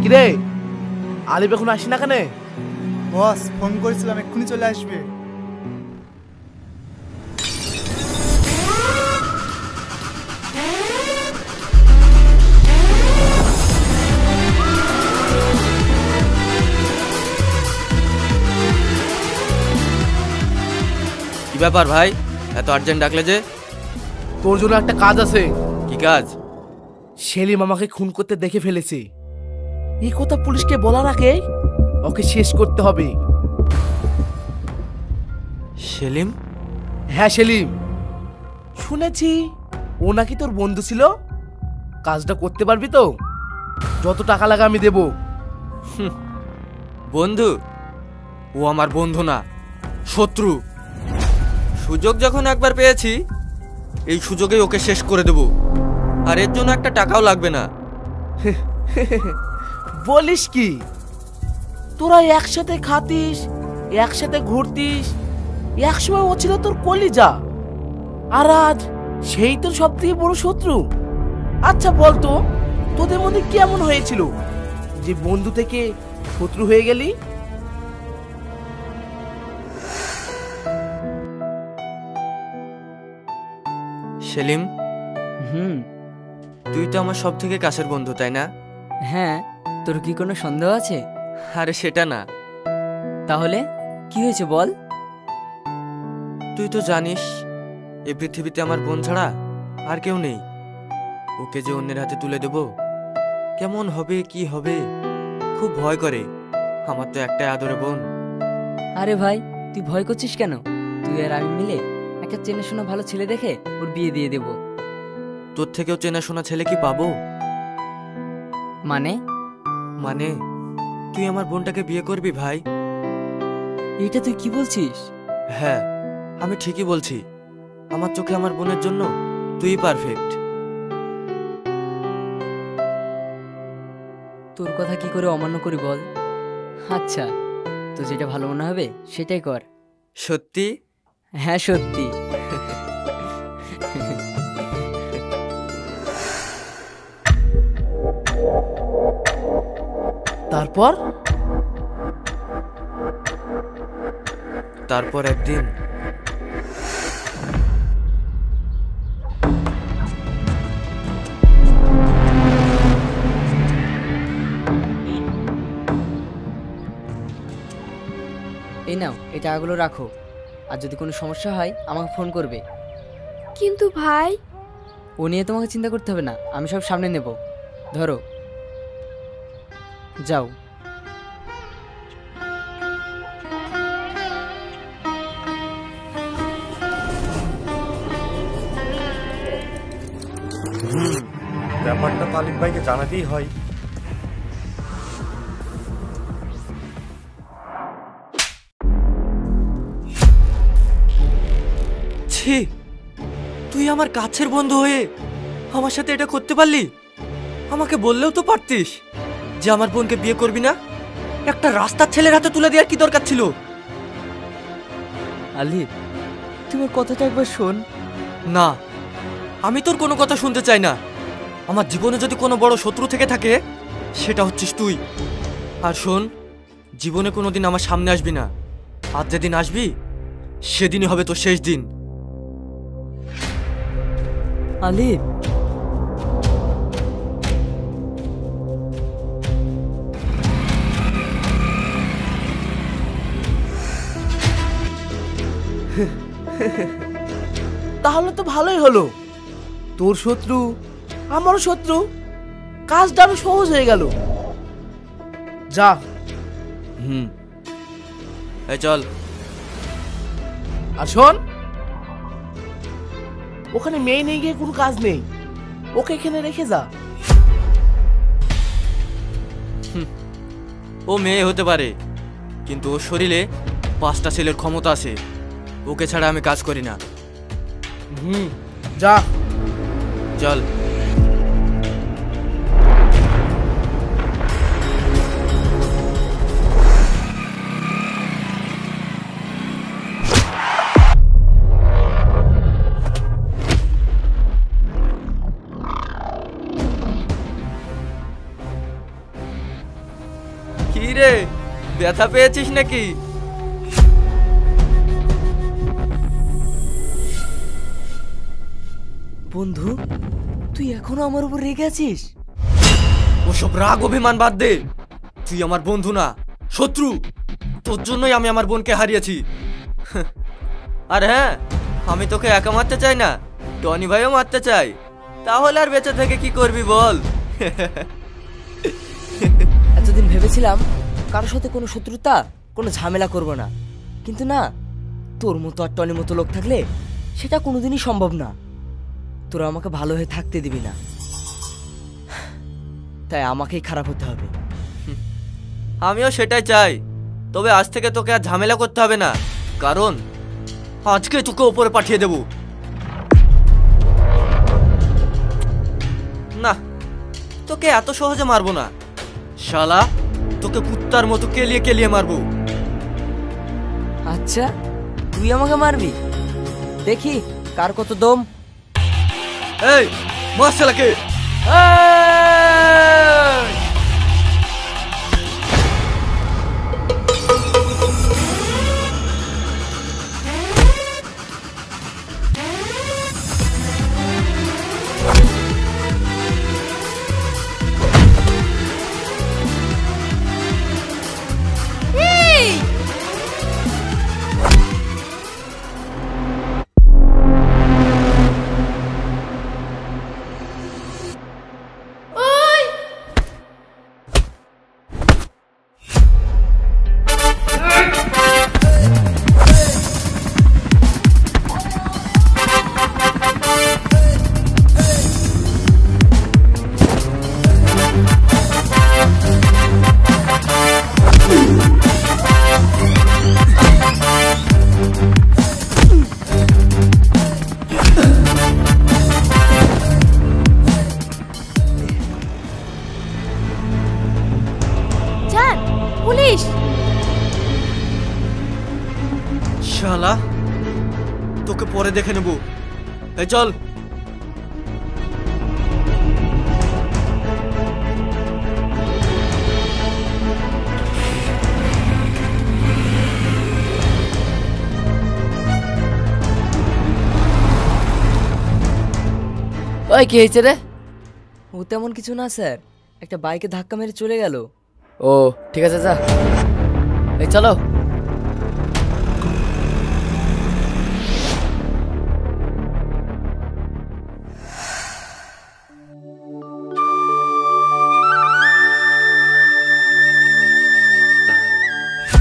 কিরে, আলিফ এখন আসি না কেন? বস ফোন করেছিলাম, এক্ষুনি চলে আসবে। কি ব্যাপার ভাই, এত আর্জেন্ট ডাকলে যে? তোর জন্য একটা কাজ আছে। কি কাজ? সেলিম আমাকে খুন করতে দেখে ফেলেছে। এই কথা পুলিশকে বলার আগে ওকে শেষ করতে হবে। সেলিম? হ্যাঁ সেলিম, শুনেছি ও নাকি তোর বন্ধু ছিল। কাজটা করতে পারবি তো? যত টাকা লাগে আমি দেব। বন্ধু? ও আমার বন্ধু না, শত্রু। সুযোগ যখন একবার পেয়েছি, এই সুযোগেই ওকে শেষ করে দেব। আর এর জন্য একটা টাকাও লাগবে না। বলিস কি? তোরা একসাথে খাতিস, একসাথে ঘুরতিস, একসময় ও ছিল তোর কলিজা, আর আজ সেই তোর সব থেকে বড় শত্রু। আচ্ছা বলতো, তোদের মধ্যে কেমন হয়েছিল যে বন্ধু থেকে শত্রু হয়ে গেলি? সেলিম, তুই তো আমার সব থেকে কাছের বন্ধু, তাই না? হ্যাঁ, তোর কি কোনো সন্দেহ আছে? আরে সেটা না, তাহলে কি হয়েছে বল। তুই তো জানিস এই পৃথিবীতে আমার বোন ছাড়া আর কেউ নেই। ওকে যে অন্যের হাতে তুলে দেব, কেমন হবে কি হবে, খুব ভয় করে। আমার তো একটাই আদরে বোন। আরে ভাই, তুই ভয় করছিস কেন? তুই আর আমি মিলে একটা চেনাশোনা ভালো ছেলে দেখে ওর বিয়ে দিয়ে দেব। তোর থেকেও চেনাশোনা ছেলে কি পাবো? মানে? মানে তুই আমার বোনটাকে বিয়ে করবি ভাই? এটা তুই কি বলছিস? হ্যাঁ, আমি ঠিকই বলছি। আমার চোখে আমার বোনের জন্য তুই পারফেক্ট। তোর কথা কি করে অমান্য করি বল। আচ্ছা, তো যেটা ভালো মনে হবে সেটাই কর। সত্যি? হ্যাঁ সত্যি। তারপর তারপর একদিন এই নাও, এই টাকাগুলো রাখো, আর যদি কোনো সমস্যা হয় আমাকে ফোন করবে। কিন্তু ভাই, ও নিয়ে তোমাকে চিন্তা করতে হবে না, আমি সব সামনে নেব। ধরো, যাও। ব্যাপারটা তালিক ভাইকে জানাতেই হয়। ছি, তুই আমার কাছের বন্ধু হয়ে আমার সাথে এটা করতে পারলি? আমাকে বললেও তো পারতিস যে আমার বোনকে বিয়ে করবি না। একটা রাস্তার ছেলের হাতে তুলে দেওয়ার কি দরকার ছিল? আলিফ, তোমার কথাটা একবার শোন। না, আমি তোর কোনো কথা শুনতে চাই না। আমার জীবনে যদি কোনো বড় শত্রু থেকে থাকে, সেটা হচ্ছিস তুই। আর শোন, জীবনে কোনোদিন আমার সামনে আসবি না। আজ যেদিন আসবি, সেদিনই হবে তোর শেষ দিন। আলিফ, তাহলে তো ভালোই হলো। তোর শত্রু আমারও শত্রু, কাজটা আরো সহজ হয়ে গেল। যা। এই চল। আর শোন, ওখানে মেয়ে নিয়ে গিয়ে কোনো কাজ নেই, ওকে এখানে রেখে যা। ও মেয়ে হতে পারে, কিন্তু ওর শরীরে 5টা ছেলের ক্ষমতা আছে। ওকে ছাড়া আমি কাজ করি না। যা। চল। কিরে, ব্যথা পেয়েছিস নাকি? বন্ধু, তুই এখনো আমার উপর রেগে আছিস? ওসব রাগ অভিমান বাদ দে। তুই আমার বন্ধু না, শত্রু। তোর জন্যই আমি আমার বোনকে হারিয়েছি। আর হ্যাঁ, আমি তোকে একা মারতে চাই না, টনি ভাইও মারতে চাই। তাহলে আর বেঁচে থেকে কি করবি বল? এতদিন ভেবেছিলাম কারোর সাথে কোনো শত্রুতা, কোনো ঝামেলা করব না, কিন্তু না, তোর মতো আর টনির মতো লোক থাকলে সেটা কোনোদিনই সম্ভব না। তোরা আমাকে ভালো হয়ে থাকতে দিবি না, তাই আমাকেই খারাপ হতে হবে। আমিও সেটাই চাই, তবে আজ থেকে তোকে আর ঝামেলা করতে হবে না, কারণ আজকে তোকে ওপরে পাঠিয়ে দেব। না, তোকে এত সহজে মারবো না শালা, তোকে কুত্তার মতো কেলিয়ে কেলিয়ে মারবো। আচ্ছা, তুই আমাকে মারবি? দেখি কার কত দম। এই মার শালাকে। পুলিশ! শালা, তোকে পরে দেখে নেব। এই চল। ওই কি হয়েছে রে? ও তেমন কিছু না স্যার, একটা বাইকে ধাক্কা মেরে চলে গেল। ও ঠিক আছে, যা। এই চলো।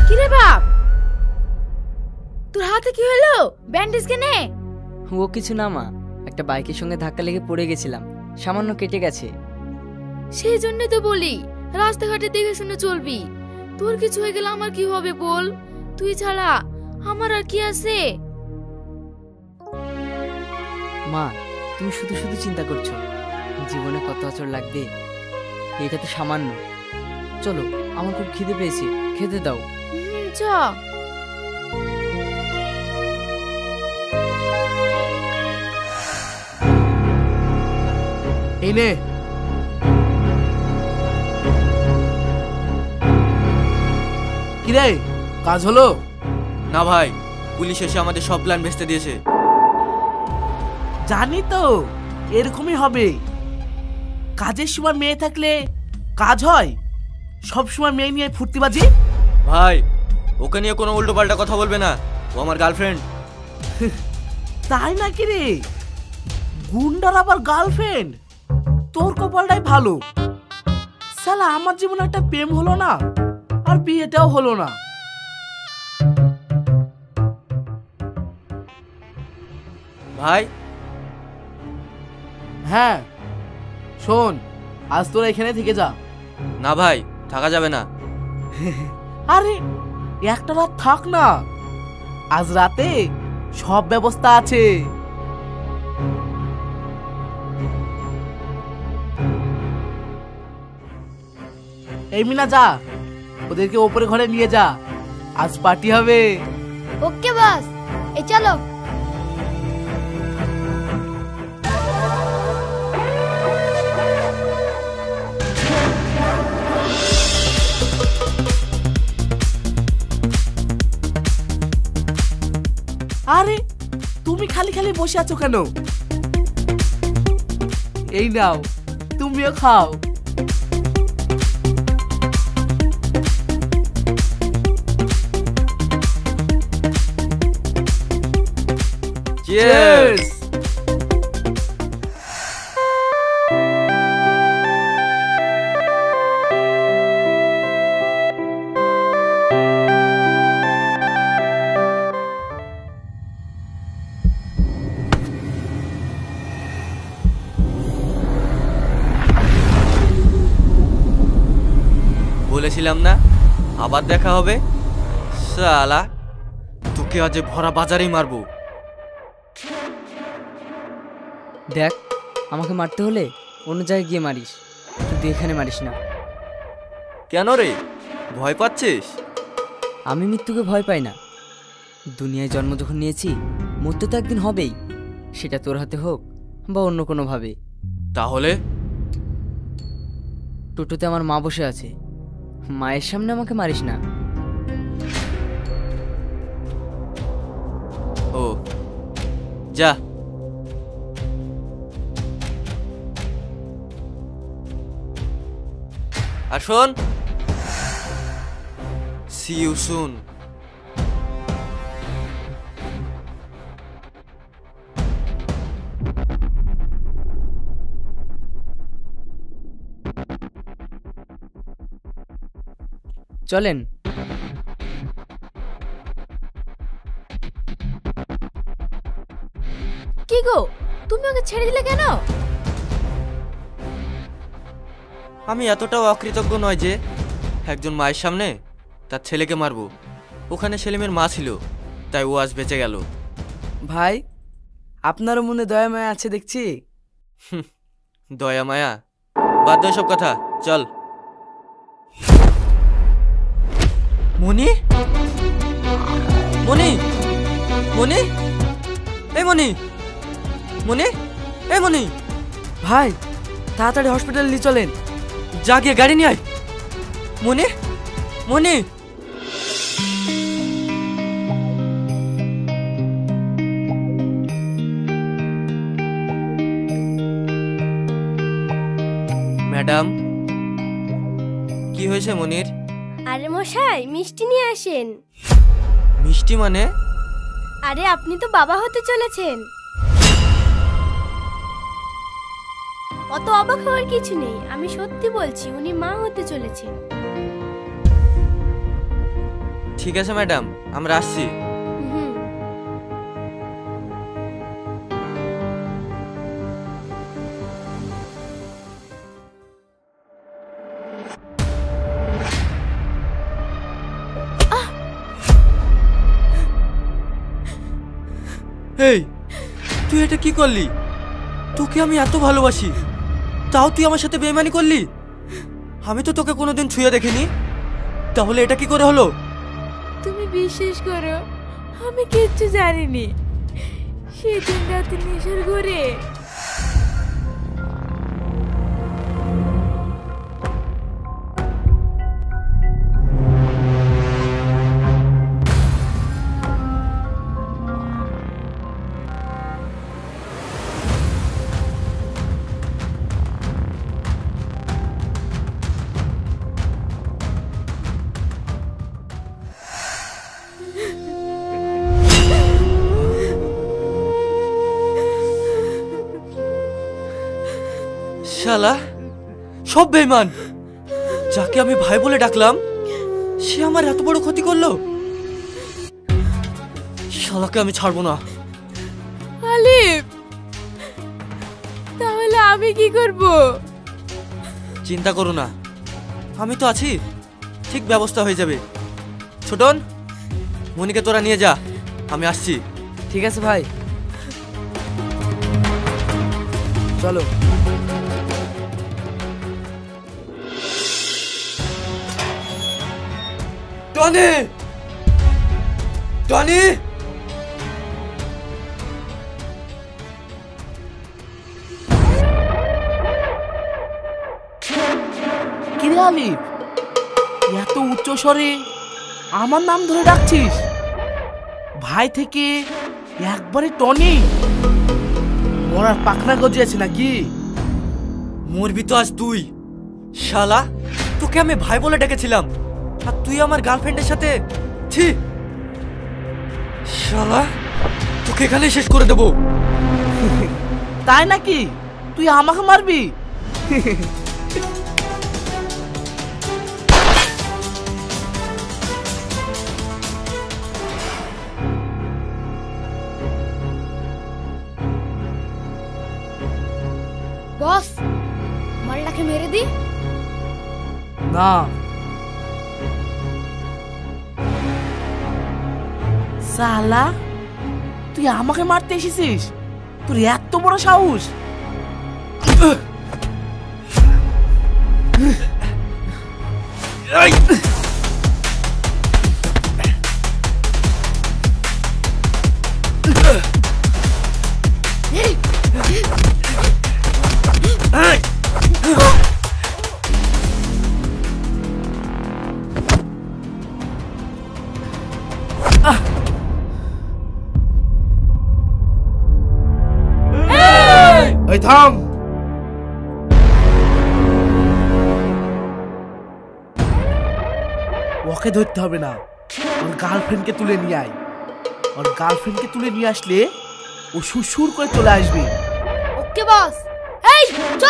কিরে বাপ, তোর হাতে কি হলো? ব্যান্ডেজ কেনে? ও কিছু না মা, একটা বাইকের সঙ্গে ধাক্কা লেগে পড়ে গেছিলাম, সামান্য কেটে গেছে। সেই জন্য তো বলি রাস্তাঘাটে দেখে শুনে চলবি। তোর কিছু হয়ে গেলে আমার কি হবে বল? তুই ছাড়া আমার আর কি আছে? মা, তুমি শুধু শুধু চিন্তা করছো, জীবনে কত বছর লাগবে, এটা তো সামান্য। চলো, আমার খুব খিদে পেয়েছে, খেতে দাও। চ। এই নে। কিরে, কাজ হলো? না ভাই, পুলিশ এসে আমাদের সব প্ল্যান ভেস্তে দিয়েছে। জানি তো এরকমই হবে। কাজের সময় মেয়ে থাকলে কাজ হয়, সব সময় মেয়ে নিয়ে ফুর্তিবাজি। ভাই, ওকে নিয়ে কোনো উল্টো পাল্টা কথা বলবে না, ও আমার গার্লফ্রেন্ড। তাই নাকি রে? গুন্ডার আবার গার্লফ্রেন্ড? তোর কপালটাই ভালো। শালা, আমার জীবনে একটা প্রেম হলো না, আর বিয়েটাও হলো না। ভাই, হ্যাঁ শোন, আজ তোরা এখানে থেকে যা। না ভাই, থাকা যাবে না। আরে একটা রাত থাক না, আজ রাতে সব ব্যবস্থা আছে। এই মিনা, যা, ওদেরকে ওপরে ঘরে নিয়ে যা, আজ পার্টি হবে। ওকে বস, এই চলো। আরে তুমি খালি খালি বসে আছো কেন? এই নাও, তুমিও খাও। চিয়ার্স। বলেছিলাম না আবার দেখা হবে। শালা তোকে আজ ভরা বাজারেই মারবো। দেখ, আমাকে মারতে হলে অন্য জায়গায় গিয়ে মারিস, কিন্তু এখানে মারিস না। কেন রে, ভয় পাচ্ছিস? আমি মৃত্যুকে ভয় পাই না। দুনিয়ায় জন্ম যখন নিয়েছি, মরতে তো একদিন হবেই, সেটা তোর হাতে হোক বা অন্য কোনোভাবে। তাহলে টোটোতে আমার মা বসে আছে, মায়ের সামনে আমাকে মারিস না। ও যা। আর শোন, see you soon. চলেন। কি গো, তুমি ওকে ছেড়ে দিলে কেন? আমি এতটাও অকৃতজ্ঞ নয় যে একজন মায়ের সামনে তার ছেলেকে মারবো। ওখানে সেলিমের মা ছিল, তাই ও আজ বেঁচে গেল। ভাই, আপনারও মনে দয়া মায়া আছে দেখছি। দয়া মায়া বাদ দাও সব কথা, চল। মনি, মনি, মনি, এই মনি, মনি, এই মনি। ভাই, তাড়াতাড়ি হসপিটালে নিয়ে চলেন। যা গিয়ে গাড়ি নিয়ে আয়। মনি, মনি। ম্যাডাম, কি হয়েছে মনির? আরে মশাই, মিষ্টি নিয়ে আসেন। মিষ্টি মানে? আরে আপনি তো বাবা হতে চলেছেন। অত অবাক হওয়ার কিছু নেই, আমি সত্যি বলছি, উনি মা হতে চলেছেন। ঠিক আছে ম্যাডাম, আমরা আসছি। হুম। এই, তুই এটা কি করলি? তোকে আমি এত ভালোবাসি, তাও তুই আমার সাথে বেইমানি করলি। আমি তো তোকে কোনোদিন ছুঁয়ে দেখিনি, তাহলে এটা কি করে হলো? তুমি বিশ্বাস করো, আমি কিচ্ছু জানিনি। সেদিন রাতে নেশার ঘরে শালা সব বেইমান। যাকে আমি ভাই বলে ডাকলাম, সে আমার এত বড় ক্ষতি করলো। শালাকে আমি ছাড়বো না। আলিফ, তাহলে আমি কি করব? চিন্তা করো না, আমি তো আছি, ঠিক ব্যবস্থা হয়ে যাবে। ছোটন, মনিকে তোরা নিয়ে যা, আমি আসছি। ঠিক আছে ভাই, চলো। টনি, টনি, কিরে আলিফ, এত উচ্চ স্বরে আমার নাম ধরে ডাকছিস? ভাই থেকে একবারে টনি মরার পাখনা গজিয়েছে নাকি? মরবি তো আজ তুই শালা। তোকে আমি ভাই বলে ডেকেছিলাম আর তুই আমার গার্লফ্রেন্ডের সাথে ছি শালা, তোকে এখানেই শেষ করে দেবো। তাই নাকি? তুই আমাকে মারবি? বস, মালটাকে মেরে দি। না, সালা তুই আমাকে মারতে এসেছিস? তোর এত বড় সাহস? এই থাম। ওকে ধরতে হবে না, ওর গার্লফ্রেন্ডকে তুলে নিয়ে আয়। ওর গার্লফ্রেন্ডকে তুলে নিয়ে আসলে ও সুর করে চলে আসবে। ওকে বস। এই চ।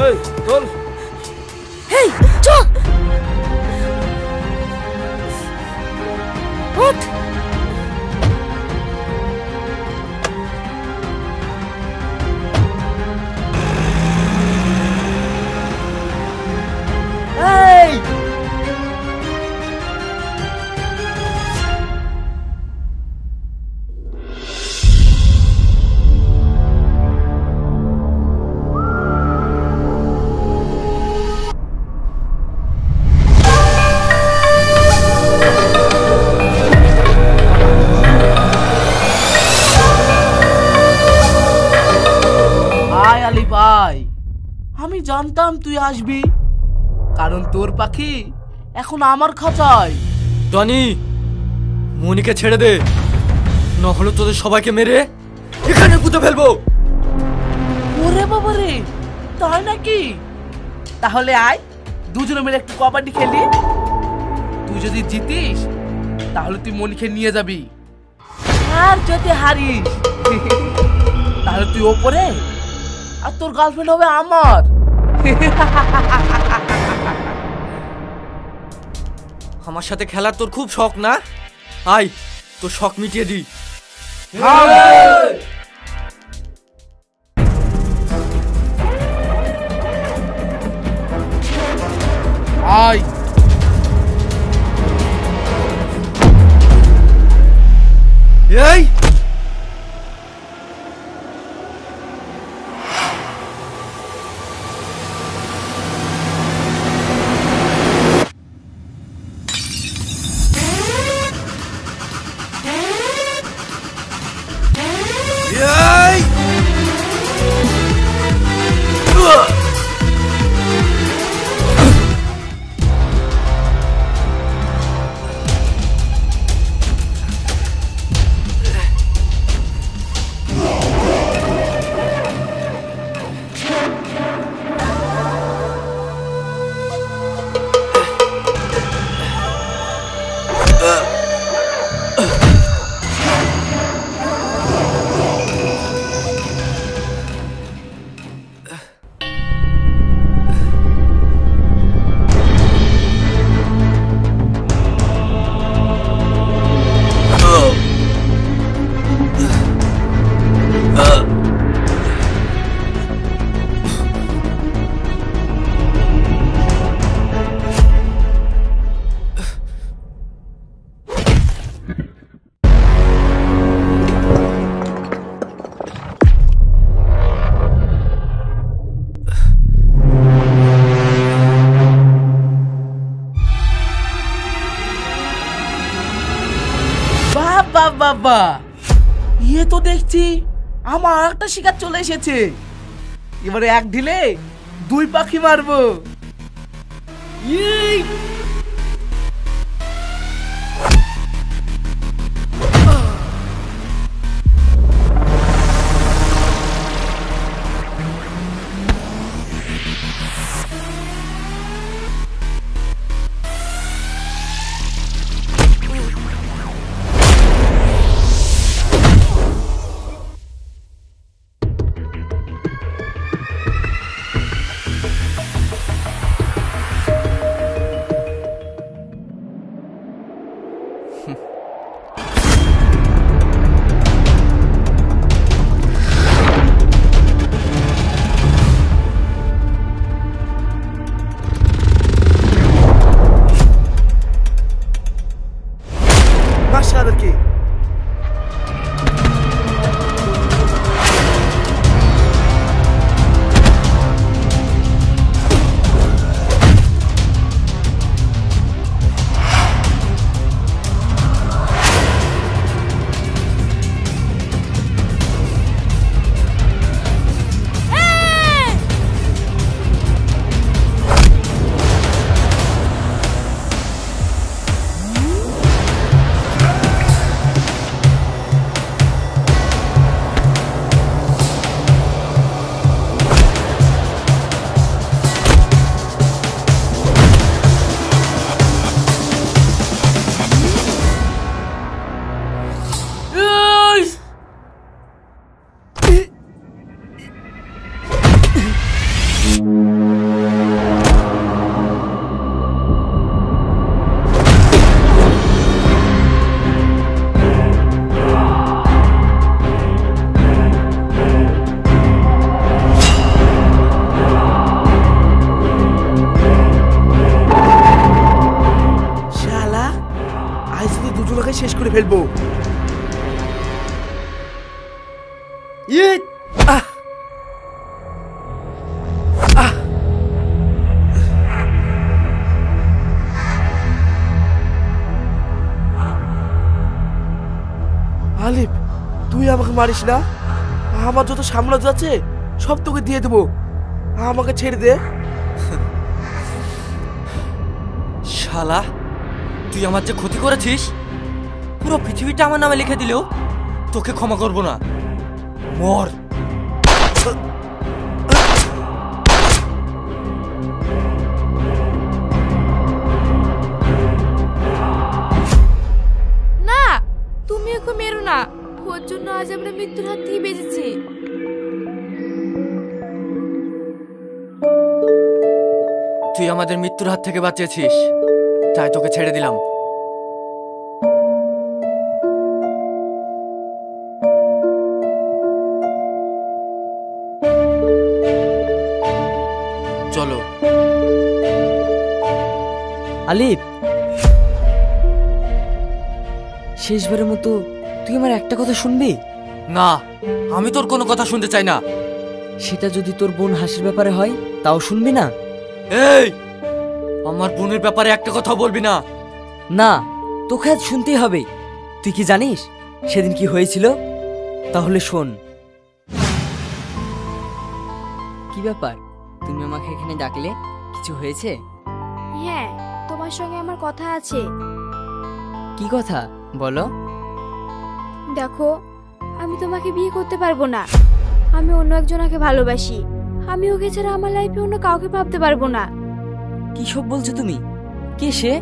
এই চল। এই চ। উঠ। এই আয় আলি ভাই, আমি জানতাম তুই আসবি, কারণ তোর পাখি এখন আমার খাঁচায়। টনি, মনিকে ছেড়ে দে, নহলে তোদের সবাইকে মেরে এখানে পুঁতে ফেলবো। ওরে বাবা রে, তাই নাকি? তাহলে আয় দুজনে মিলে একটু কবাডি খেলি। তুই যদি জিতিস তাহলে তুই মনিকে নিয়ে যাবি, আর যদি হারিস তাহলে তুই ওপরে আর তোর গার্লফ্রেন্ড হবে আমার। আমার সাথে খেলার তোর খুব শখ না? আয় তোর শখ মিটিয়ে দি। আয় এই বাবা, ইয়ে তো দেখছি আমার একটা শিকার চলে এসেছে। এবারে এক ঢিলে দুই পাখি মারবো। ইয়ে! মাশাআল্লাহ। শেষ করে ফেলবো। আলিফ, তুই আমাকে মারিস না। আমার যত সাম্রাজ্য আছে সব তোকে দিয়ে দেবো। আমাকে ছেড়ে দে। শালা, তুই আমার যে ক্ষতি করেছিস পুরো পৃথিবীটা আমার নামে লিখে দিলেও তোকে ক্ষমা করব না। মর। না, তুমি ওকে মেরো না। ওর জন্য আজ আমরা মৃত্যুর হাত থেকে বেঁচেছি। তুই আমাদের মৃত্যুর হাত থেকে বাঁচিয়েছিস, তাই তোকে ছেড়ে দিলাম। চলো। আলিফ, শেষবারের মতো তুই আমার একটা কথা শুনবি? না, আমি তোর কোনো কথা শুনতে চাই না। সেটা যদি তোর বোন হাসির ব্যাপারে হয় তাও শুনবি না? এই, আমার বোনের ব্যাপারে একটা কথা বলবি না। না, তোকে আজ শুনতেই হবে। তুই কি জানিস সেদিন কি হয়েছিল? তাহলে শোন। কি ব্যাপার, তুমি আমাকে এখানে ডাকলে? কিছু হয়েছে? হ্যাঁ, তোমার সঙ্গে আমার কথা আছে। কি কথা বলো? দেখো, আমি তোমাকে বিয়ে করতে পারবো না। আমি অন্য একজনকে ভালোবাসি। আমি ওকে ছাড়া আমার লাইফে অন্য কাউকে ভাবতে পারবো না। কি সব বলছো তুমি? কে সে?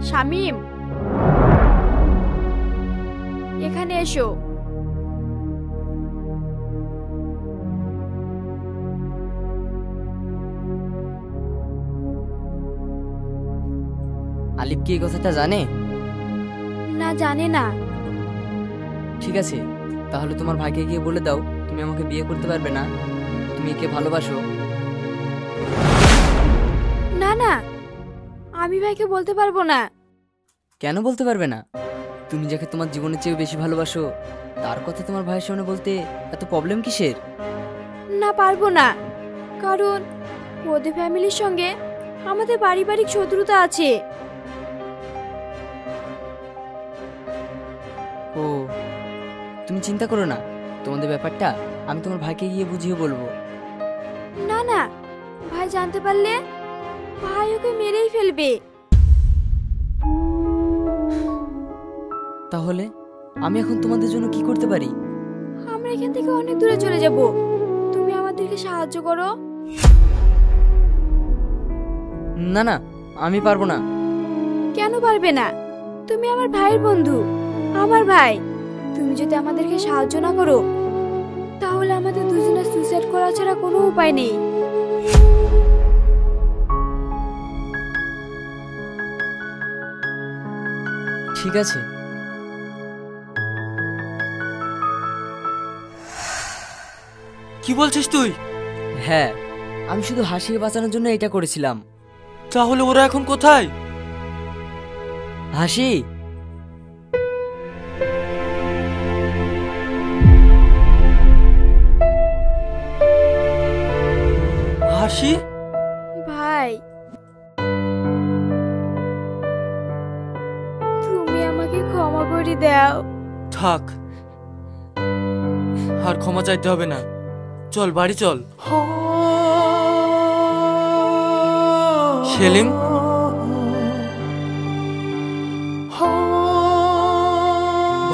শামিম, এখানে এসো। আলিফ কি এই কথাটা জানে? না, জানে না। ঠিক আছে, তাহলে তোমার ভাইকে গিয়ে বলে দাও তুমি আমাকে বিয়ে করতে পারবে না, তুমি একে ভালোবাসো। না না, আমি ভাইকে বলতে পারবো না। কেন বলতে পারবে না? তুমি যাকে তোমার জীবনের চেয়ে বেশি ভালোবাসো তার কথা তোমার ভাইয়ের সামনে বলতে এত প্রবলেম কিসের? না, পারবো না। কারণ ওদের ফ্যামিলির সঙ্গে আমাদের পারিবারিক শত্রুতা আছে। চিন্তা করো না, তোমাদের ব্যাপারটা আমি তোমার ভাইকে গিয়ে বুঝিয়ে বলবো। না না, ভাই জানতে পারলে ভাই ওকে মেরেই ফেলবে। তাহলে আমি এখন তোমাদের জন্য কি করতে পারি? আমরা এখান থেকে অনেক দূরে চলে যাব, তুমি আমাদেরকে সাহায্য করো। না না, আমি পারবো না। কেন পারবে না? তুমি আমার ভাইয়ের বন্ধু, আমার ভাই। তুমি যদি আমাদেরকে সাহায্য না করো তাহলে আমাদের দুজনের সুইসাইড করা ছাড়া কোনো উপায় নেই। ঠিক আছে। কি বলছিস তুই? হ্যাঁ, আমি শুধু হাসিকে বাঁচানোর জন্য এটা করেছিলাম। তাহলে ওরা এখন কোথায়? হাসি, হাসি? ভাই, তুমি আমাকে ক্ষমা করে দাও। থাক, আর ক্ষমা চাইতে হবে না। চল বাড়ি চল। সেলিম,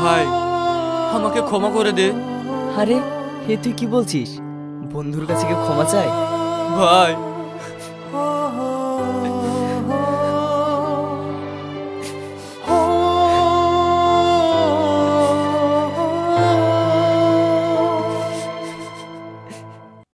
ভাই আমাকে ক্ষমা করে দে। আরে হে তুই কি বলছিস? বন্ধুর কাছে কেউ ক্ষমা চায়? ভাই